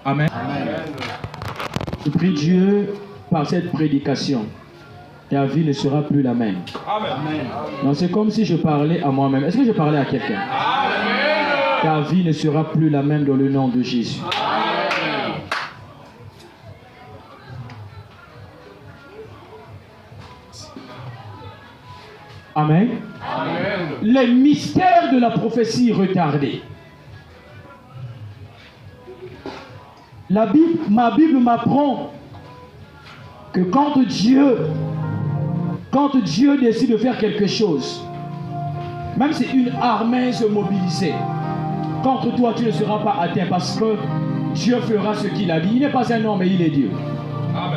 Amen. Je prie Dieu par cette prédication. Ta vie ne sera plus la même. Amen. Non, c'est comme si je parlais à moi-même. Est-ce que je parlais à quelqu'un? Ta vie ne sera plus la même dans le nom de Jésus. Amen. Amen. Les mystères de la prophétie retardée. Ma Bible m'apprend que quand Dieu décide de faire quelque chose, même si une armée se mobilisait, contre toi tu ne seras pas atteint parce que Dieu fera ce qu'il a dit. Il n'est pas un homme mais il est Dieu.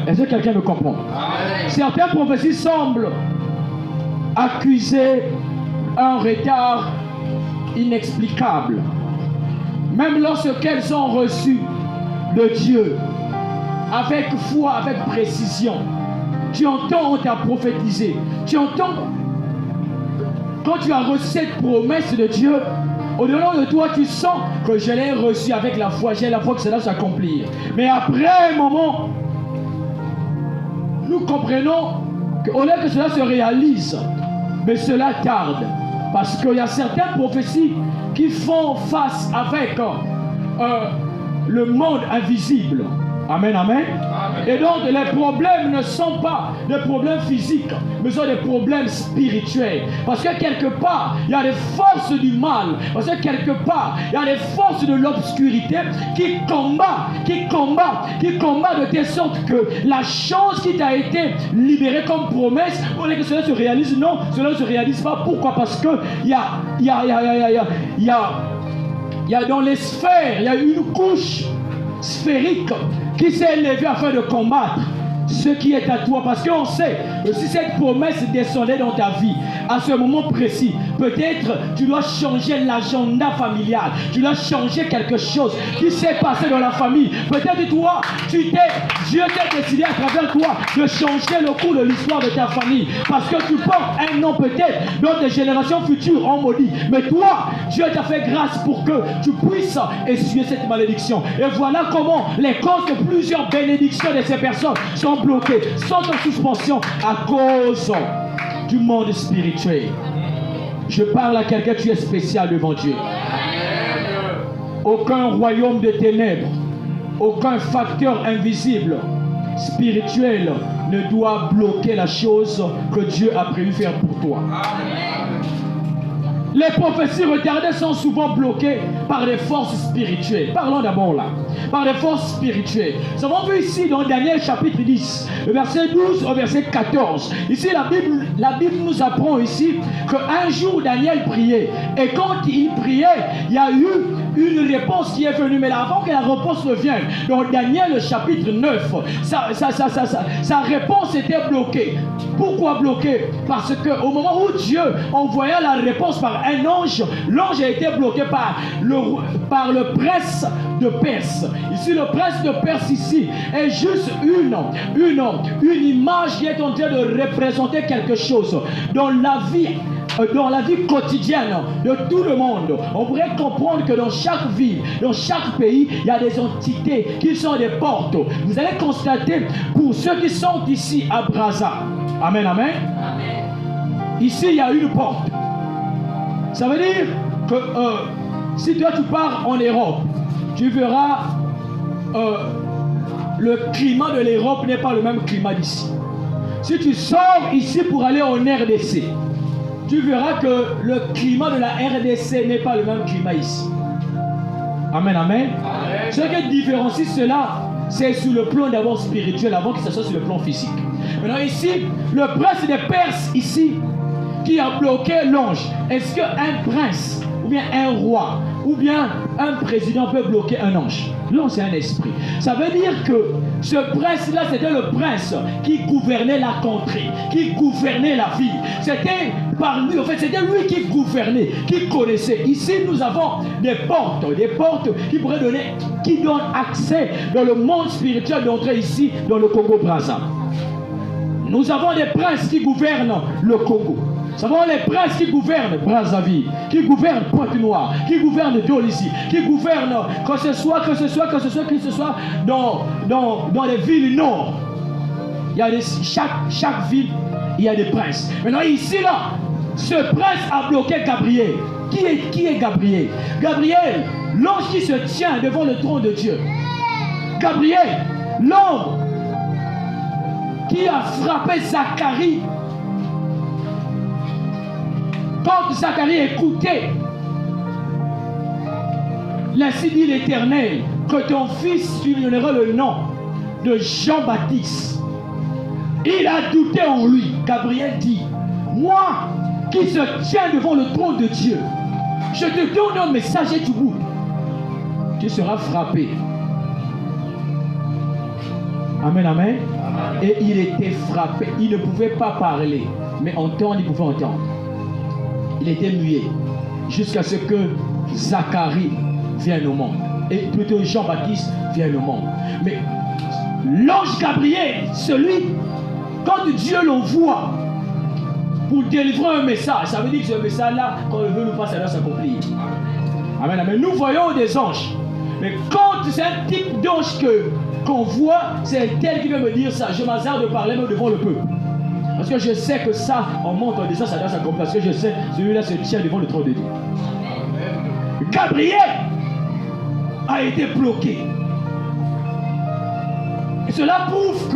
Est-ce que quelqu'un me comprend? Amen. Certaines prophéties semblent accuser un retard inexplicable, même lorsqu'elles sont reçues de Dieu avec foi, avec précision. Tu entends, on t'a prophétisé. Tu entends, quand tu as reçu cette promesse de Dieu, au-delà de toi, tu sens que je l'ai reçu avec la foi. J'ai la foi que cela s'accomplir. Mais après un moment, nous comprenons qu'au lieu que cela se réalise, mais cela tarde. Parce qu'il y a certaines prophéties qui font face avec le monde invisible. Amen, amen. Et donc les problèmes ne sont pas des problèmes physiques, mais sont des problèmes spirituels. Parce que quelque part, il y a des forces du mal. Parce que quelque part, il y a des forces de l'obscurité qui combattent de telle sorte que la chose qui t'a été libérée comme promesse, on est que cela se réalise. Non, cela ne se réalise pas. Pourquoi? Parce que il y a dans les sphères, il y a une couche sphérique qui s'est élevée afin de combattre ce qui est à toi. Parce qu'on sait que si cette promesse descendait dans ta vie, à ce moment précis, peut-être tu dois changer l'agenda familial. Tu dois changer quelque chose qui s'est passé dans la famille. Peut-être toi, Dieu t'a décidé à travers toi de changer le cours de l'histoire de ta famille. Parce que tu portes un nom peut-être dont des générations futures ont maudit. Mais toi, Dieu t'a fait grâce pour que tu puisses essuyer cette malédiction. Et voilà comment les causes de plusieurs bénédictions de ces personnes sont bloquées, sont en suspension à cause du monde spirituel. Je parle à quelqu'un, tu es spécial devant Dieu. Aucun royaume de ténèbres, aucun facteur invisible, spirituel ne doit bloquer la chose que Dieu a prévu faire pour toi. Les prophéties retardées sont souvent bloquées par des forces spirituelles. Parlons d'abord là. Par des forces spirituelles. Nous avons vu ici dans Daniel chapitre 10, le verset 12 au verset 14. Ici la Bible nous apprend ici qu'un jour Daniel priait. Et quand il priait, il y a eu une réponse qui est venue. Mais avant que la réponse ne vienne, dans Daniel chapitre 9, sa réponse était bloquée. Pourquoi bloquée? Parce qu'au moment où Dieu envoya la réponse par un ange, l'ange a été bloqué par le prince de Perse. Ici, le prince de Perse ici est juste une image qui est en train de représenter quelque chose dans la vie quotidienne de tout le monde. On pourrait comprendre que dans chaque ville, dans chaque pays, il y a des entités qui sont des portes. Vous allez constater pour ceux qui sont ici à Brazza. Amen, amen. Ici, il y a une porte. Ça veut dire que si toi tu pars en Europe, tu verras le climat de l'Europe n'est pas le même climat d'ici. Si tu sors ici pour aller en RDC, tu verras que le climat de la RDC n'est pas le même climat ici. Amen, amen. Ce qui différencie cela, c'est sur le plan d'abord spirituel avant que ce soit sur le plan physique. Maintenant ici, le prince des Perses ici, qui a bloqué l'ange. Est-ce qu'un prince, ou bien un roi, ou bien un président peut bloquer un ange? L'ange, c'est un esprit. Ça veut dire que ce prince-là, c'était le prince qui gouvernait la contrée, qui gouvernait la ville. C'était par lui, en fait, c'était lui qui gouvernait, qui connaissait. Ici, nous avons des portes qui pourraient donner, qui donnent accès dans le monde spirituel d'entrer ici, dans le Congo-Brazza. Nous avons des princes qui gouvernent le Congo. Nous savons les princes qui gouvernent Brazzaville, qui gouvernent Pointe-Noire, qui gouvernent Dolisie, qui gouvernent que ce soit dans les villes nord. Il y a chaque ville, il y a des princes. Maintenant ici là, ce prince a bloqué Gabriel. Qui est Gabriel? Gabriel, l'ange qui se tient devant le trône de Dieu. Gabriel, l'ange qui a frappé Zacharie. Quand Zacharie écoutait, l'ainsi dit l'Éternel, que ton fils, tu lui donneras le nom de Jean-Baptiste. Il a douté en lui. Gabriel dit, moi qui se tiens devant le trône de Dieu, je te donne un message et tu bouges. Tu seras frappé. Amen, amen. Et il était frappé. Il ne pouvait pas parler, mais entendre, il pouvait entendre. Il était muet jusqu'à ce que Zacharie vienne au monde. Et plutôt Jean-Baptiste vienne au monde. Mais l'ange Gabriel, celui, quand Dieu l'envoie pour délivrer un message, ça veut dire que ce message-là, quand on le veut, nous pas, ça doit s'accomplir. Amen, amen. Nous voyons des anges. Mais quand c'est un type d'ange qu'on voit, c'est tel qui veut me dire ça. Je m'hasarde de parler même devant le peuple. Parce que je sais que ça, en monte, en descend, ça doit s'accomplir. Parce que je sais, celui-là se tient devant le trône de Dieu. Gabriel a été bloqué. Et cela prouve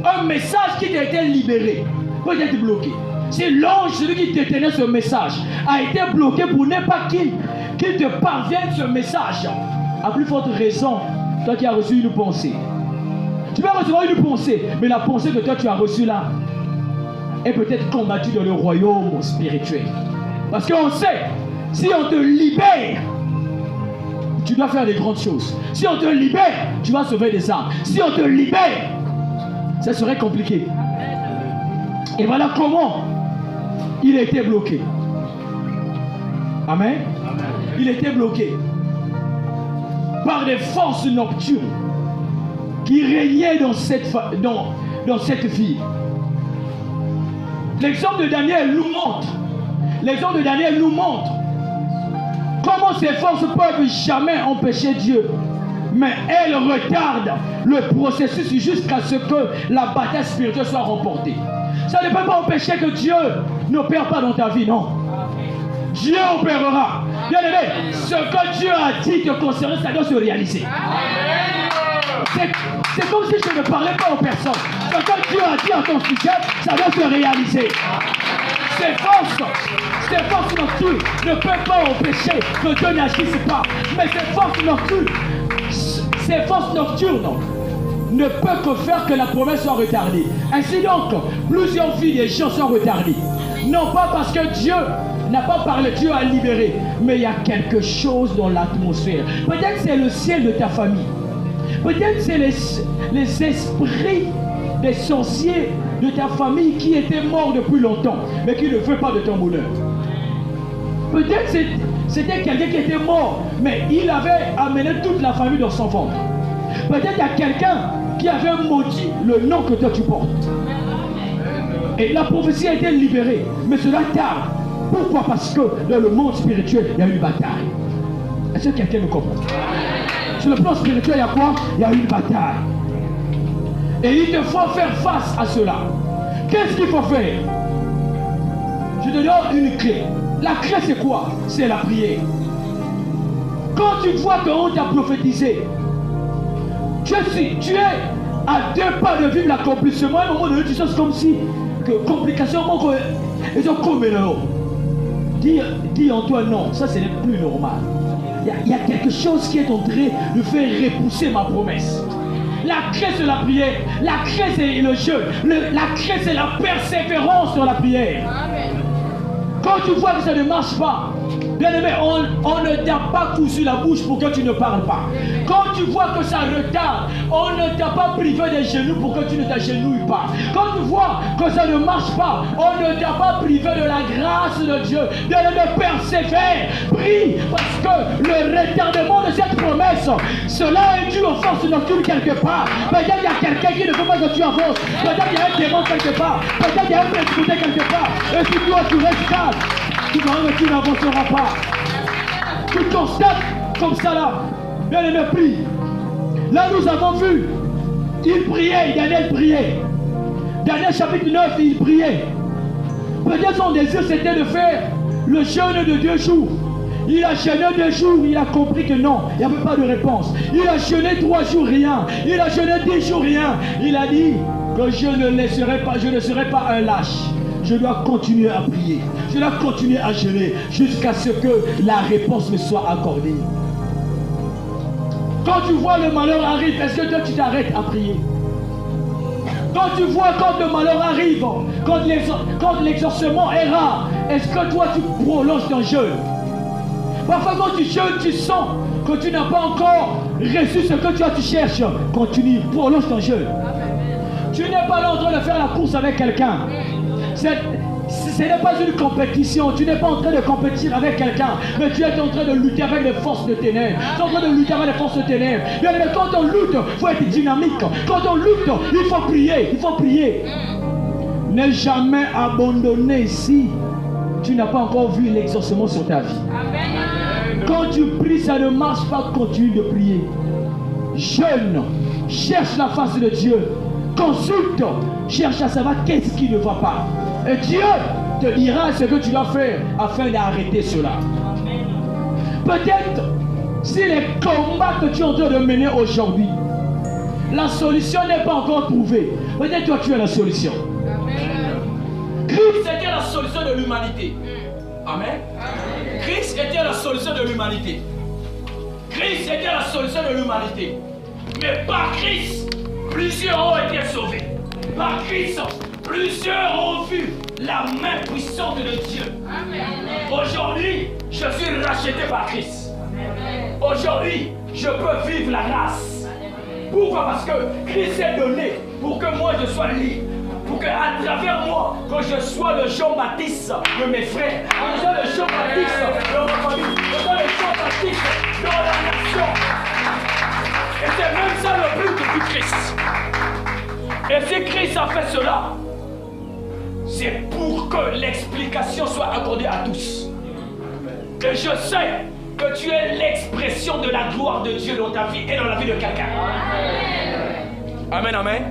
qu'un message qui a été libéré peut être bloqué. Si l'ange, celui qui détenait ce message, a été bloqué pour ne pas qu'il te parvienne ce message, à plus forte raison, toi qui as reçu une pensée. Tu vas recevoir une pensée, mais la pensée que toi tu as reçue là est peut-être combattue dans le royaume spirituel. Parce qu'on sait, si on te libère, tu dois faire des grandes choses. Si on te libère, tu vas sauver des âmes. Si on te libère, ça serait compliqué. Et voilà comment il a été bloqué. Amen. Il était bloqué par des forces nocturnes qui régnaient dans cette ville. L'exemple de Daniel nous montre. L'exemple de Daniel nous montre comment ces forces ne peuvent jamais empêcher Dieu. Mais elles retardent le processus jusqu'à ce que la bataille spirituelle soit remportée. Ça ne peut pas empêcher que Dieu n'opère pas dans ta vie, non. Dieu opérera. Bien aimé, ce que Dieu a dit te concernant, ça doit se réaliser. C'est comme si je ne parlais pas aux personnes. Ce que Dieu a dit à ton sujet, ça doit se réaliser. Ces forces nocturnes ne peuvent pas empêcher que Dieu n'agisse pas. Mais ces forces nocturnes ne peuvent que faire que la promesse soit retardée. Ainsi donc, plusieurs vies des gens sont retardées. Non pas parce que Dieu n'a pas parlé, Dieu a libéré, mais il y a quelque chose dans l'atmosphère. Peut-être c'est le ciel de ta famille. Peut-être c'est les esprits des sorciers de ta famille qui étaient morts depuis longtemps, mais qui ne veulent pas de ton bonheur. Peut-être c'était quelqu'un qui était mort, mais il avait amené toute la famille dans son ventre. Peut-être il y a quelqu'un qui avait maudit le nom que toi tu portes. Et la prophétie a été libérée, mais cela tarde. Pourquoi? Parce que dans le monde spirituel, il y a une bataille. Est-ce que quelqu'un me comprend? Sur le plan spirituel, il y a quoi? Il y a une bataille. Et il te faut faire face à cela. Qu'est-ce qu'il faut faire? Je te donne une clé. La clé, c'est quoi? C'est la prière. Quand tu vois qu'on t'a prophétisé, tu es à 2 pas de vivre l'accomplissement. À un moment donné, tu sens comme si que complications, ils ont comme là. Dis en toi non, ça ce n'est plus normal. Il y a quelque chose qui est en train de faire repousser ma promesse. La clé c'est la prière, la clé c'est le jeûne, la clé c'est la persévérance dans la prière. Amen. Quand tu vois que ça ne marche pas, Bien-aimé, on ne t'a pas cousu la bouche pour que tu ne parles pas. Quand tu vois que ça retarde, on ne t'a pas privé des genoux pour que tu ne t'agenouilles pas. Quand tu vois que ça ne marche pas, on ne t'a pas privé de la grâce de Dieu. Bien-aimé, persévère, prie, parce que le retardement de cette promesse, cela est dû aux forces nocturnes quelque part. Peut-être qu'il y a quelqu'un qui ne veut pas que tu avances. Peut-être qu'il y a un démon quelque part. Peut-être qu'il y a un précipité quelque part. Et si toi tu restes calme, tu verras que tu n'avanceras pas. Tu constates comme ça là. Bien aimé, prie. Là nous avons vu, il priait, Daniel priait. Daniel chapitre 9, il priait. Peut-être son désir c'était de faire le jeûne de 2 jours. Il a jeûné 2 jours, il a compris que non, il n'y avait pas de réponse. Il a jeûné 3 jours, rien. Il a jeûné 10 jours, rien. Il a dit que je ne serai pas un lâche. Je dois continuer à prier. Je dois continuer à jeûner jusqu'à ce que la réponse me soit accordée. Quand tu vois le malheur arrive, est-ce que toi tu t'arrêtes à prier? Quand tu vois quand le malheur arrive, quand l'exaucement est rare, est-ce que toi tu prolonges ton jeûne? Parfois quand tu jeûnes, tu sens que tu n'as pas encore reçu ce que tu cherches. Continue, prolonge ton jeûne. Tu n'es pas là en train de faire la course avec quelqu'un. Ce n'est pas une compétition. Tu n'es pas en train de compétir avec quelqu'un, mais tu es en train de lutter avec les forces de ténèbres. Tu es en train de lutter avec les forces de ténèbres. Mais quand on lutte, il faut être dynamique. Quand on lutte, il faut prier. Il faut prier. Ne jamais abandonner si tu n'as pas encore vu l'exaucement sur ta vie. Quand tu pries, ça ne marche pas, continue de prier. Jeûne, cherche la face de Dieu. Consulte, cherche à savoir qu'est-ce qui ne va pas. Et Dieu te dira ce que tu dois faire afin d'arrêter cela. Peut-être si les combats que tu es en train de mener aujourd'hui, la solution n'est pas encore trouvée. Peut-être toi tu es la solution. Christ était la solution de l'humanité. Amen. Christ était la solution de l'humanité. Christ était la solution de l'humanité. Mais par Christ, plusieurs ont été sauvés. Par Christ, plusieurs ont vu la main puissante de Dieu. Aujourd'hui, je suis racheté par Christ. Aujourd'hui, je peux vivre la grâce. Pourquoi? Parce que Christ est donné pour que moi je sois libre. Pour qu'à travers moi, que je sois le Jean-Baptiste de mes frères, que je sois le Jean-Baptiste de ma famille, que je sois le Jean-Baptiste dans la nation. Et c'est même ça le but du Christ. Et si Christ a fait cela, c'est pour que l'explication soit accordée à tous. Et je sais que tu es l'expression de la gloire de Dieu dans ta vie et dans la vie de quelqu'un. Amen, amen.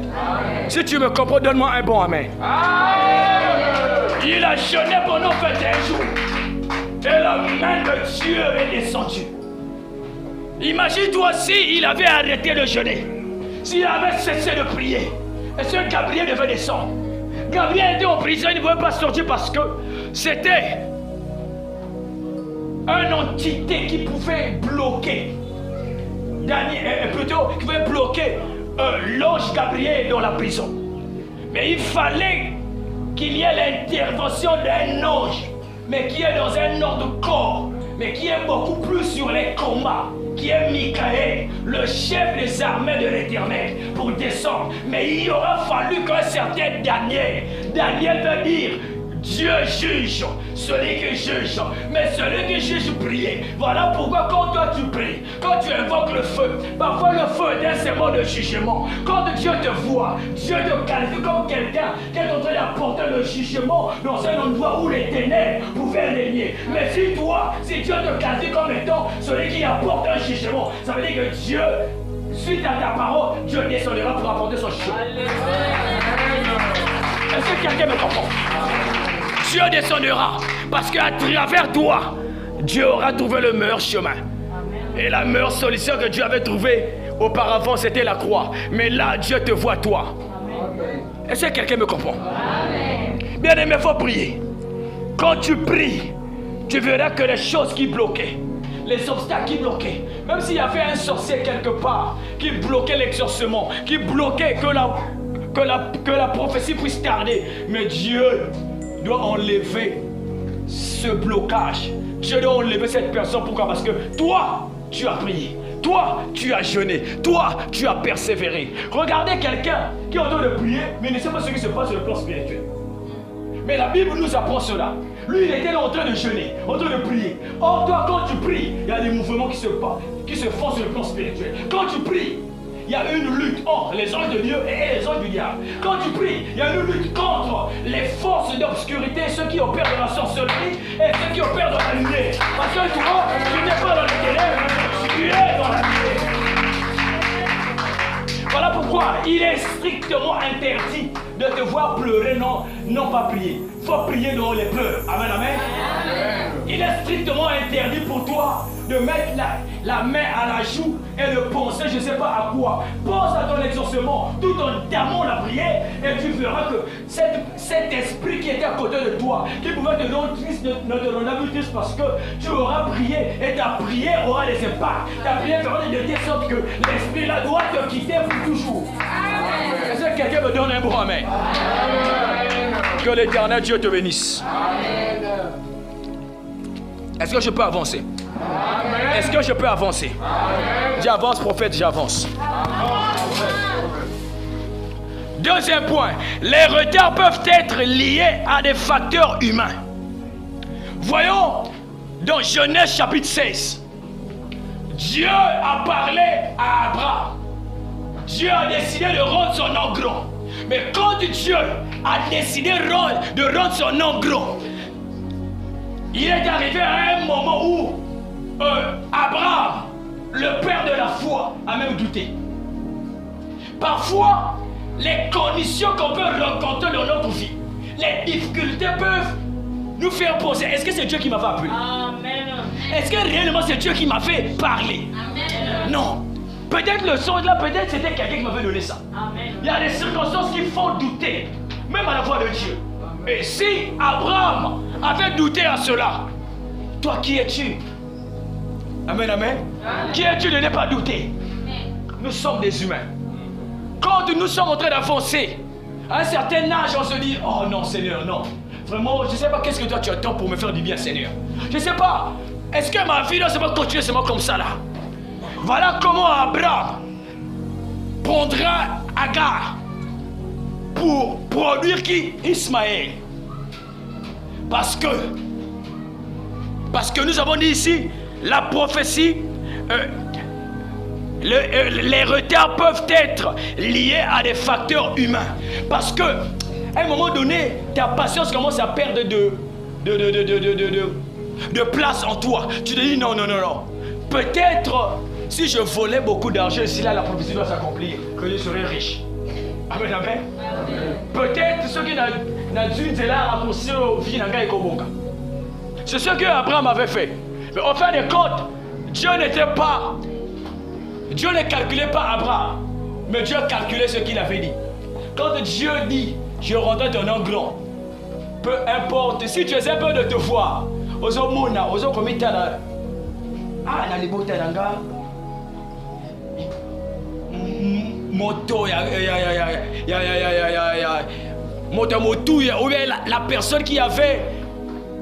Si tu me comprends, donne-moi un bon amen. Il a jeûné pendant 21 jours. Et la main de Dieu est descendue. Imagine-toi s'il avait arrêté de jeûner. S'il avait cessé de prier. Est-ce que Gabriel devait descendre? Gabriel était en prison, il ne pouvait pas sortir parce que c'était une entité qui pouvait bloquer. Qui pouvait bloquer l'ange Gabriel dans la prison. Mais il fallait qu'il y ait l'intervention d'un ange, mais qui est dans un autre corps, mais qui est beaucoup plus sur les combats, qui est Michael, le chef des armées de l'Éternel, pour descendre. Mais il aura fallu qu'un certain Daniel veut dire Dieu juge celui qui juge, mais celui qui juge prier. Voilà pourquoi quand toi tu pries, quand tu invoques le feu, parfois le feu est un symbole de jugement. Quand Dieu te voit, Dieu te qualifie comme quelqu'un qui est en train d'apporter le jugement dans un endroit où les ténèbres pouvaient régner. Mais si Dieu te qualifie comme étant celui qui apporte un jugement, ça veut dire que Dieu, suite à ta parole, Dieu descendra pour apporter son jugement. Est-ce que quelqu'un me comprend? Dieu descendra parce qu'à travers toi, Dieu aura trouvé le meilleur chemin. Et la meilleure solution que Dieu avait trouvée auparavant, c'était la croix. Mais là, Dieu te voit toi. Est-ce que quelqu'un me comprend? Bien aimé, il faut prier. Quand tu pries, tu verras que les choses qui bloquaient, les obstacles qui bloquaient, même s'il y avait un sorcier quelque part qui bloquait l'exaucement, qui bloquait que la prophétie puisse tarder, mais Dieu doit enlever ce blocage je dois enlever cette personne. Pourquoi? Parce que toi, tu as prié. Toi, tu as jeûné. Toi, tu as persévéré. Regardez quelqu'un qui est en train de prier, mais il ne sait pas ce qui se passe sur le plan spirituel. Mais la Bible nous apprend cela. Lui, il était là en train de jeûner, en train de prier. Or, toi, quand tu pries, il y a des mouvements qui se font sur le plan spirituel. Quand tu pries, il y a une lutte entre les anges de Dieu et les anges du diable. Quand tu pries, il y a une lutte contre les forces d'obscurité, ceux qui opèrent dans la sorcellerie et ceux qui opèrent dans la lumière. Parce que toi, tu n'es pas dans les ténèbres, tu es dans la lumière. Voilà pourquoi il est strictement interdit de te voir pleurer, non pas prier. Il faut prier dans les pleurs. Amen, amen. Il est strictement interdit pour toi de mettre la main à la joue et de penser je ne sais pas à quoi. Pense à ton exaucement tout en damant la prière et tu verras que cet esprit qui était à côté de toi, qui pouvait te rendre triste, ne te rendra plus triste parce que tu auras prié et ta prière aura des impacts. Ta prière fera de telle sorte que l'esprit là doit te quitter pour toujours. Est-ce que quelqu'un me donne un bon amen? Que l'Éternel Dieu te bénisse. Amen. Est-ce que je peux avancer? Amen. Est-ce que je peux avancer? J'avance, prophète, j'avance. Deuxième point, les retards peuvent être liés à des facteurs humains. Voyons dans Genèse chapitre 16. Dieu a parlé à Abraham. Dieu a décidé de rendre son nom grand. Mais quand Dieu a décidé de rendre son nom grand, il est arrivé à un moment où Abraham, le père de la foi, a même douté. Parfois, les conditions qu'on peut rencontrer dans notre vie, les difficultés peuvent nous faire poser. Est-ce que c'est Dieu qui m'a fait appeler? Amen. Est-ce que réellement c'est Dieu qui m'a fait parler? Amen. Non. Peut-être le son là, peut-être c'était quelqu'un qui m'avait donné ça. Amen. Il y a des circonstances qui font douter, même à la voix de Dieu. Et si Abraham avait douté à cela, toi qui es-tu? Amen, amen. Amen. Qui es-tu de ne pas douter? Nous sommes des humains. Quand nous sommes en train d'avancer, à un certain âge, on se dit, oh non Seigneur, non. Vraiment, je ne sais pas qu'est-ce que toi tu attends pour me faire du bien, Seigneur. Je ne sais pas. Est-ce que ma vie ne va continuer seulement comme ça là? Voilà comment Abraham prendra Agar pour produire qui? Ismaël. Parce que nous avons dit ici, la prophétie, les retards peuvent être liés à des facteurs humains. Parce que à un moment donné, ta patience commence à perdre de place en toi. Tu te dis non. Peut-être si je volais beaucoup d'argent, si là la prophétie doit s'accomplir, que je serais riche. Amen, amen. Peut-être ce qui n'a dû te la raccourcir au vie n'a pas. C'est ce que Abraham avait fait. Mais au fin de compte, Dieu ne calculait pas Abraham, mais Dieu calculait ce qu'il avait dit. Quand Dieu dit, je rendrai ton nom grand, peu importe, si tu essaies peu de te voir, moto, ou bien la personne qui avait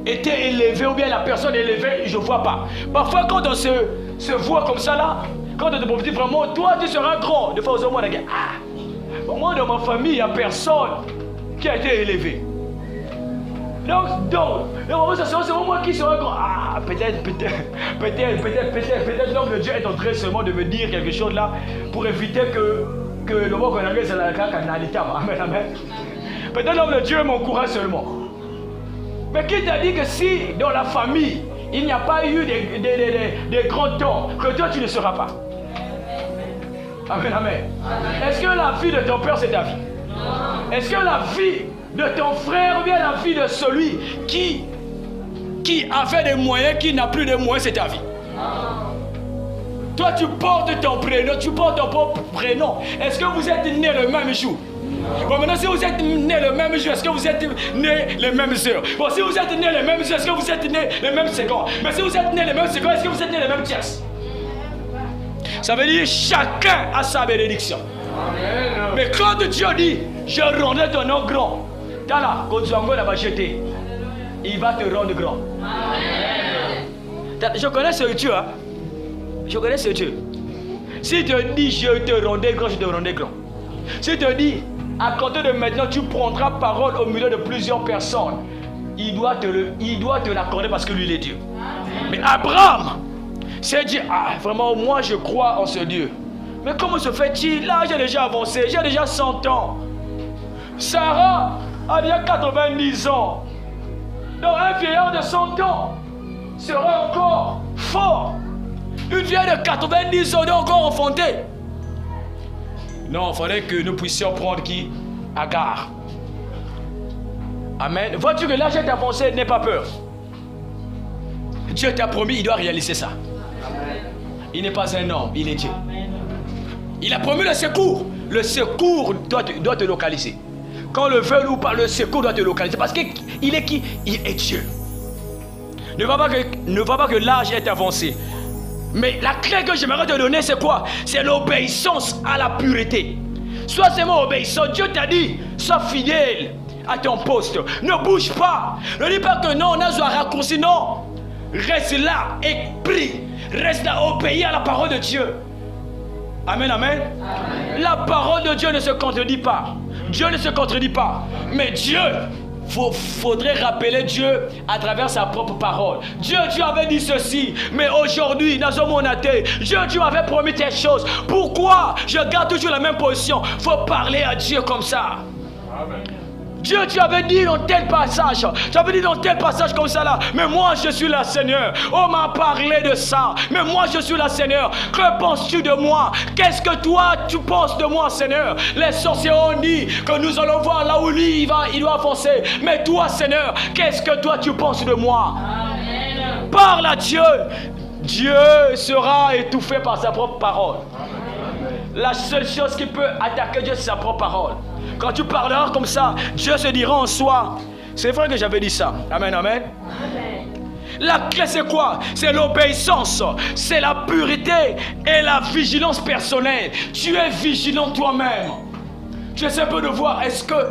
été élevée, ou bien la personne élevée, je ne vois pas. Parfois, quand on se voit comme ça là, quand on te prophétise vraiment, toi tu seras grand. De fois, aux hommes, moi dans ma famille, il n'y a personne qui a été élevé. Donc, c'est moi qui serai grand. Ah, peut-être, l'homme de Dieu est en train seulement de me dire quelque chose là pour éviter que le mot qu'on a c'est la canalité. Amen, amen. Peut-être l'homme de Dieu m'encourage seulement. Mais qui t'a dit que si dans la famille, il n'y a pas eu des grands temps, que toi tu ne seras pas? Amen, amen. Est-ce que la vie de ton père c'est ta vie? Est-ce que la vie de ton frère ou bien la vie de celui qui avait des moyens, qui n'a plus de moyens, c'est ta vie? Toi tu portes ton prénom, tu portes ton propre prénom. Est-ce que vous êtes nés le même jour? Bon, maintenant, si vous êtes nés le même jour, est-ce que vous êtes nés les mêmes heures? Bon, si vous êtes nés les mêmes heures, est-ce que vous êtes nés les mêmes secondes? Mais si vous êtes nés les mêmes secondes, est-ce que vous êtes nés les mêmes tiers? Ça veut dire chacun a sa bénédiction. Amen. Mais quand Dieu dit, je rendrai ton nom grand, il va te rendre grand. Amen. Je connais ce Dieu. Hein? Je connais ce Dieu. Si te dit je te rendais grand, je te rendais grand. Si te dit à compter de maintenant tu prendras parole au milieu de plusieurs personnes, il doit te l'accorder parce que lui il est Dieu. Mais Abraham s'est dit, ah vraiment moi je crois en ce Dieu. Mais comment se fait-il? Là j'ai déjà avancé, j'ai déjà 100 ans. Sarah a déjà 90 ans. Donc un vieillard de 100 ans sera encore fort. Une vieille de 90 ans doit encore enfanter. Non, il faudrait que nous puissions prendre qui? Agar. Amen. Vois-tu que l'âge est avancé, n'aie pas peur. Dieu t'a promis, il doit réaliser ça. Il n'est pas un homme, il est Dieu. Il a promis le secours. Le secours doit te localiser. Quand le veut ou pas, le secours doit te localiser. Parce qu'il est qui? Il est Dieu. Ne vois pas que l'âge est avancé. Mais la clé que j'aimerais te donner, c'est quoi? C'est l'obéissance à la pureté. Sois seulement obéissant. Dieu t'a dit, sois fidèle à ton poste. Ne bouge pas. Ne dis pas que non, on a besoin de raccourci. Non. Reste là et prie. Reste là, obéis à la parole de Dieu. Amen, amen. Amen. La parole de Dieu ne se contredit pas. Dieu ne se contredit pas. Mais Dieu, faudrait rappeler Dieu à travers sa propre parole. Dieu avait dit ceci, mais aujourd'hui, dans mon athée, Dieu m'avait promis telle chose. Pourquoi je garde toujours la même position? Il faut parler à Dieu comme ça. Amen. Dieu, tu avais dit dans tel passage, comme ça là, mais moi je suis la Seigneur. On m'a parlé de ça, mais moi je suis la Seigneur. Que penses-tu de moi? Qu'est-ce que toi tu penses de moi, Seigneur? Les sorciers ont dit que nous allons voir là où lui il doit avancer. Mais toi, Seigneur, qu'est-ce que toi tu penses de moi? Amen. Parle à Dieu. Dieu sera étouffé par sa propre parole. Amen. La seule chose qui peut attaquer Dieu, c'est sa propre parole. Quand tu parleras comme ça, Dieu se dira en soi. C'est vrai que j'avais dit ça. Amen, amen. Amen. La clé c'est quoi? C'est l'obéissance, c'est la pureté et la vigilance personnelle. Tu es vigilant toi-même. Tu essaies un peu de voir, est-ce que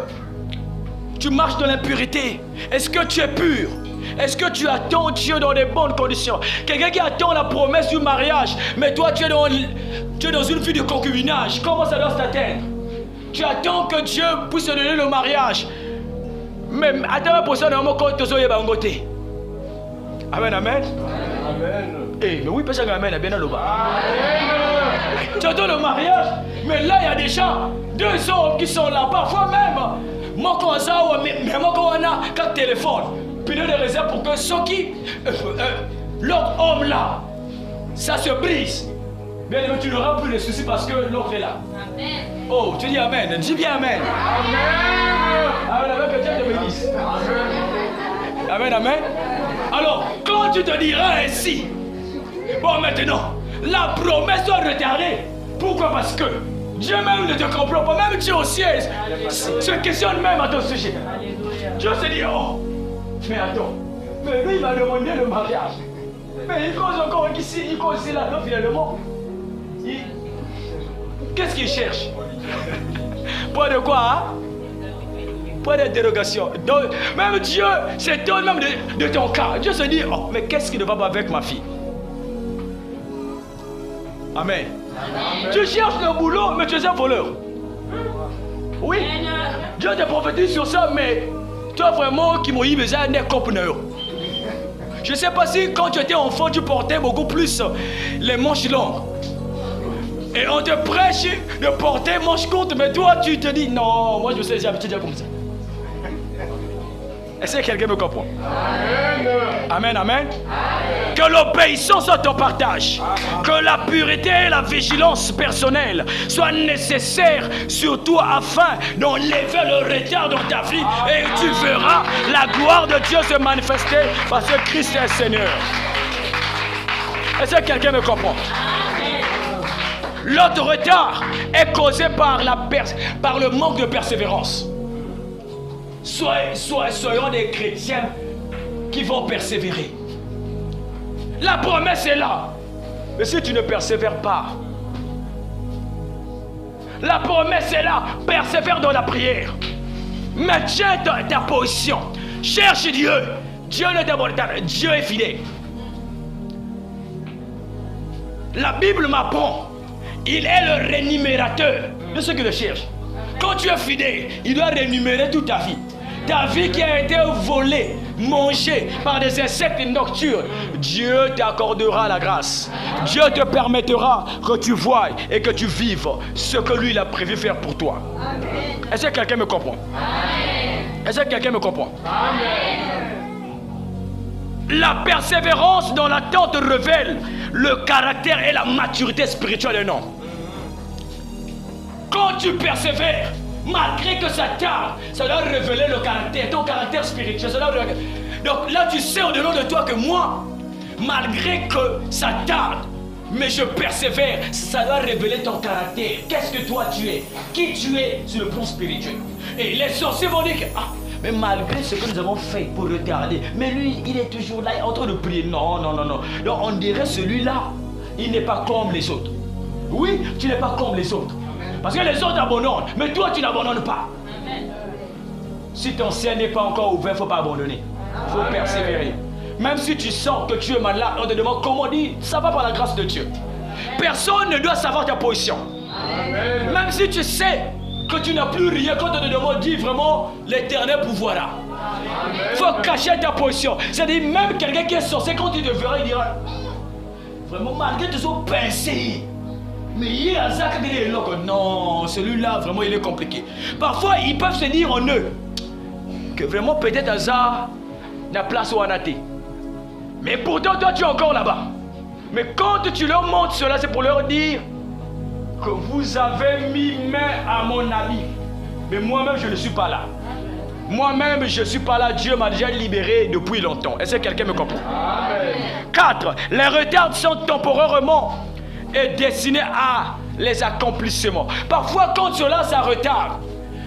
tu marches dans l'impureté? Est-ce que tu es pur? Est-ce que tu attends Dieu dans des bonnes conditions? Quelqu'un qui attend la promesse du mariage, mais toi tu es dans une vie de concubinage. Comment ça doit s'atteindre? Tu attends que Dieu puisse te donner le mariage. Mais attends pour ça, normalement, quand tu es en côté. Amen, amen. Amen. Eh, mais oui, parce que amen, bien là-bas. Tu attends le mariage, mais là, il y a déjà 2 hommes qui sont là. Parfois même, moi, quand on a 4 téléphones, puis de réserve pour que ceux qui. L'autre homme là, ça se brise. Bien, tu n'auras plus de soucis parce que l'autre est là. Amen. Oh, tu dis amen. Dis bien amen. Amen. Amen, amen, que Dieu te bénisse. Amen, amen. Alors, quand tu te diras ainsi, bon, maintenant, la promesse doit retarder. Pourquoi? Parce que Dieu même ne te comprend pas. Même Dieu au ciel se questionne même à ton sujet. Dieu se dit, oh, mais attends, mais lui il m'a demandé le mariage. Mais il cause encore ici, il cause ici là. Non, finalement, qu'est-ce qu'il cherche? Point de quoi, hein? Point d'interrogation. Donc, même Dieu s'étonne même de ton cas. Dieu se dit, oh, mais qu'est-ce qui ne va pas avec ma fille? Amen. Amen. Tu cherches le boulot, mais tu es un voleur. Oui. Dieu te prophétise sur ça, mais toi vraiment qui m'ont eu besoin d'un compreneur. Je ne sais pas si quand tu étais enfant, tu portais beaucoup plus les manches longues. Et on te prêche de porter manches courtes, mais toi tu te dis non, moi je sais, j'ai habitué comme ça. Est-ce que quelqu'un me comprend? Amen. Amen, amen. Que l'obéissance soit ton partage. Que la pureté et la vigilance personnelle soient nécessaires sur toi afin d'enlever le retard dans ta vie. Et tu verras la gloire de Dieu se manifester parce que Christ est Seigneur. Est-ce que quelqu'un me comprend? L'autre retard est causé par le manque de persévérance. Soyons des chrétiens qui vont persévérer. La promesse est là. Mais si tu ne persévères pas, la promesse est là. Persévère dans la prière. Maintiens ta position. Cherche Dieu. Dieu ne t'abandonne pas. Dieu est fidèle. La Bible m'apprend, il est le rémunérateur de ceux qui le cherchent. Quand tu es fidèle, il doit rémunérer toute ta vie. Ta vie qui a été volée, mangée par des insectes nocturnes, Dieu t'accordera la grâce. Dieu te permettra que tu voies et que tu vives ce que lui il a prévu faire pour toi. Est-ce que quelqu'un me comprend? Est-ce que quelqu'un me comprend? La persévérance dans l'attente révèle le caractère et la maturité spirituelle d'un homme. Quand tu persévères, malgré que ça tarde, ça doit révéler le caractère, ton caractère spirituel. Donc là, tu sais au-delà de toi que moi, malgré que ça tarde, mais je persévère, ça doit révéler ton caractère. Qu'est-ce que toi tu es? Qui tu es sur le plan spirituel? Et les sorciers vont dire que, mais malgré ce que nous avons fait pour retarder, mais lui, il est toujours là, en train de prier. Non. Donc on dirait celui-là, il n'est pas comme les autres. Oui, tu n'es pas comme les autres. Parce que les autres abandonnent, mais toi tu n'abandonnes pas. Si ton ciel n'est pas encore ouvert, il ne faut pas abandonner. Il faut persévérer. Même si tu sens que tu es malade, on te demande comment dire, ça va par la grâce de Dieu. Personne ne doit savoir ta position. Même si tu sais que tu n'as plus rien, quand on te demande, dis vraiment, l'Éternel pourvoira. Il faut cacher ta position. C'est-à-dire, même quelqu'un qui est sorcier, quand il te verra, il dira, vraiment, malgré tout son pincé, mais il est hasard quand il est là. Non, celui-là, vraiment, il est compliqué. Parfois, ils peuvent se dire en eux que vraiment, peut-être hasard n'a place au anaté. Mais pourtant, toi, tu es encore là-bas. Mais quand tu leur montres cela, c'est pour leur dire que vous avez mis main à mon ami. Mais moi-même, je ne suis pas là. Moi-même, je ne suis pas là. Dieu m'a déjà libéré depuis longtemps. Est-ce que quelqu'un me comprend? 4. Les retards sont temporairement et destiné à les accomplissements. Parfois, quand cela ça retarde,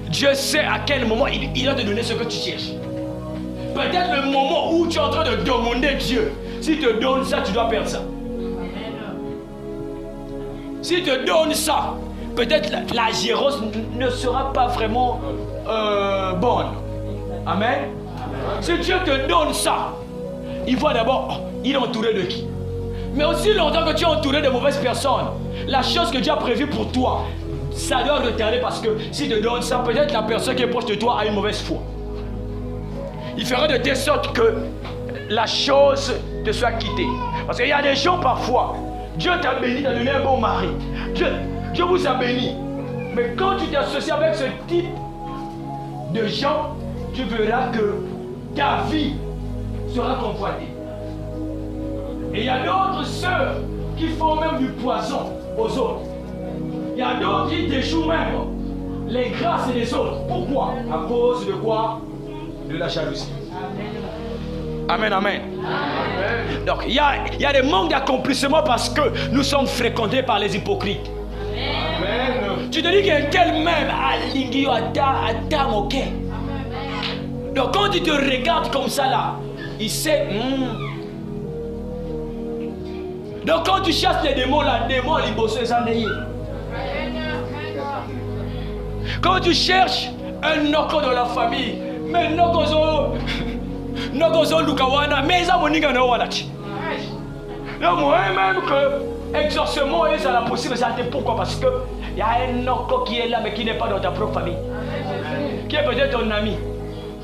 Dieu sait à quel moment il va te donner ce que tu cherches. Peut-être le moment où tu es en train de demander Dieu, s'il te donne ça, tu dois perdre ça. S'il te donne ça, peut-être la gérance ne sera pas vraiment bonne. Amen. Si Dieu te donne ça, il voit d'abord, il est entouré de qui? Mais aussi longtemps que tu es entouré de mauvaises personnes, la chose que Dieu a prévue pour toi, ça doit retarder parce que s'il te donne ça, peut-être la personne qui est proche de toi a une mauvaise foi. Il fera de telle sorte que la chose te soit quittée. Parce qu'il y a des gens parfois, Dieu t'a béni, t'a donné un bon mari. Dieu vous a béni. Mais quand tu t'associes avec ce type de gens, tu verras que ta vie sera convoitée. Et il y a d'autres sœurs qui font même du poison aux autres. Il y a d'autres qui déjouent même les grâces des autres. Pourquoi? À cause de quoi? De la jalousie. Amen, amen. Donc il y a des manques d'accomplissement parce que nous sommes fréquentés par les hypocrites. Amen. Tu te dis qu'il tel même a l'ingio à moqué. Donc quand il te regarde comme ça là, il sait. Donc quand tu chasses les démons là, les démons ils bossent les années. Quand tu cherches un noko dans la famille, mais nokozo lukawana, mais ça moninga no wanachi. Donc moi-même que exorcement est ça la possibilité. Pourquoi? Parce que il y a un noko qui est là mais qui n'est pas dans ta propre famille, qui est peut-être ton ami,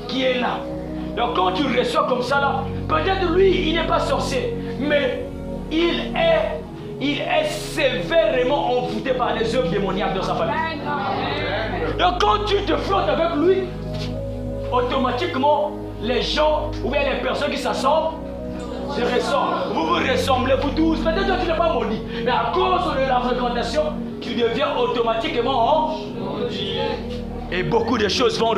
qui est là. Donc quand tu reçois comme ça là, peut-être lui il n'est pas sorcier, mais il est sévèrement envoûté par les œuvres démoniaques dans sa famille. Donc quand tu te flottes avec lui, automatiquement, les gens ou bien les personnes qui s'assemblent se ressemblent. Vous vous ressemblez, vous tous. Peut-être que tu n'es pas maudit, mais à cause de la fréquentation, tu deviens automatiquement maudit. Et beaucoup de choses vont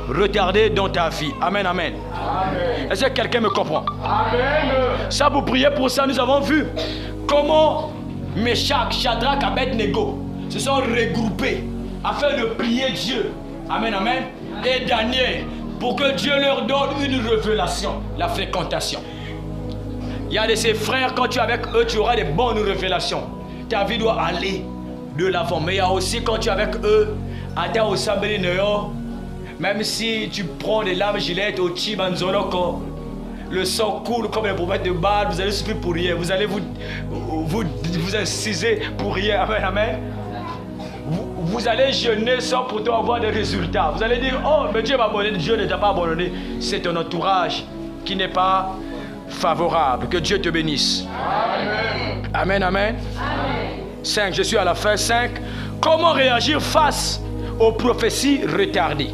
retarder dans ta vie. Amen, amen. Amen. Est-ce que quelqu'un me comprend? Amen. Ça, vous priez pour ça. Nous avons vu comment Meshach, Shadrach, Abednego se sont regroupés afin de prier Dieu. Amen, amen. Et Daniel, pour que Dieu leur donne une révélation, la fréquentation. Il y a de ses frères, quand tu es avec eux, tu auras des bonnes révélations. Ta vie doit aller de l'avant. Mais il y a aussi quand tu es avec eux, même si tu prends des lames gilettes au chibanzoloko, le sang coule comme les prophètes de Baal, vous allez souffrir pour rien. Vous allez vous inciser pour rien. Amen, amen. Vous allez jeûner sans pourtant avoir des résultats. Vous allez dire, oh, mais Dieu m'a abandonné. Dieu ne t'a pas abandonné. C'est ton entourage qui n'est pas favorable. Que Dieu te bénisse. Amen, amen. Amen. 5, je suis à la fin. 5, comment réagir face aux prophéties retardées?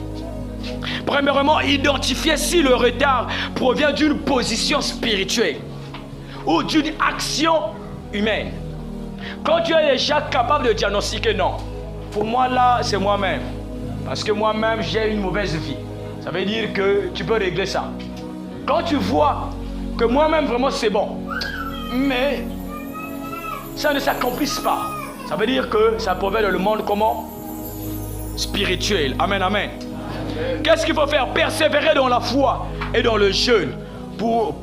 Premièrement, identifier si le retard provient d'une position spirituelle ou d'une action humaine. Quand tu es déjà capable de diagnostiquer, non, pour moi là, c'est moi-même. Parce que moi-même, j'ai une mauvaise vie. Ça veut dire que tu peux régler ça. Quand tu vois que moi-même, vraiment, c'est bon, mais ça ne s'accomplisse pas, ça veut dire que ça provient dans le monde comment? Spirituel. Amen, amen. Qu'est-ce qu'il faut faire? Persévérer dans la foi et dans le jeûne pour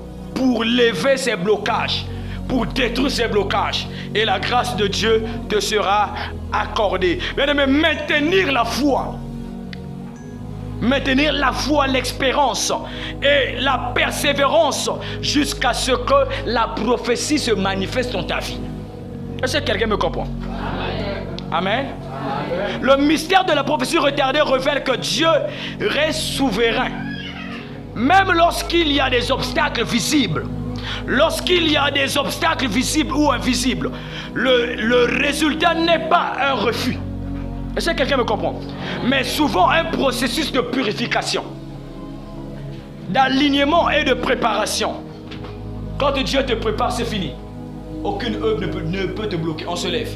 lever ces blocages, pour détruire ces blocages. Et la grâce de Dieu te sera accordée. Bien-aimé, maintenir la foi. Maintenir la foi, l'expérience et la persévérance jusqu'à ce que la prophétie se manifeste dans ta vie. Est-ce que quelqu'un me comprend? Amen. Le mystère de la prophétie retardée révèle que Dieu reste souverain. Même lorsqu'il y a des obstacles visibles. Lorsqu'il y a des obstacles visibles ou invisibles, le résultat n'est pas un refus. Est-ce que quelqu'un me comprend? Mais souvent un processus de purification, d'alignement et de préparation. Quand Dieu te prépare, c'est fini. Aucune œuvre ne peut te bloquer. On se lève.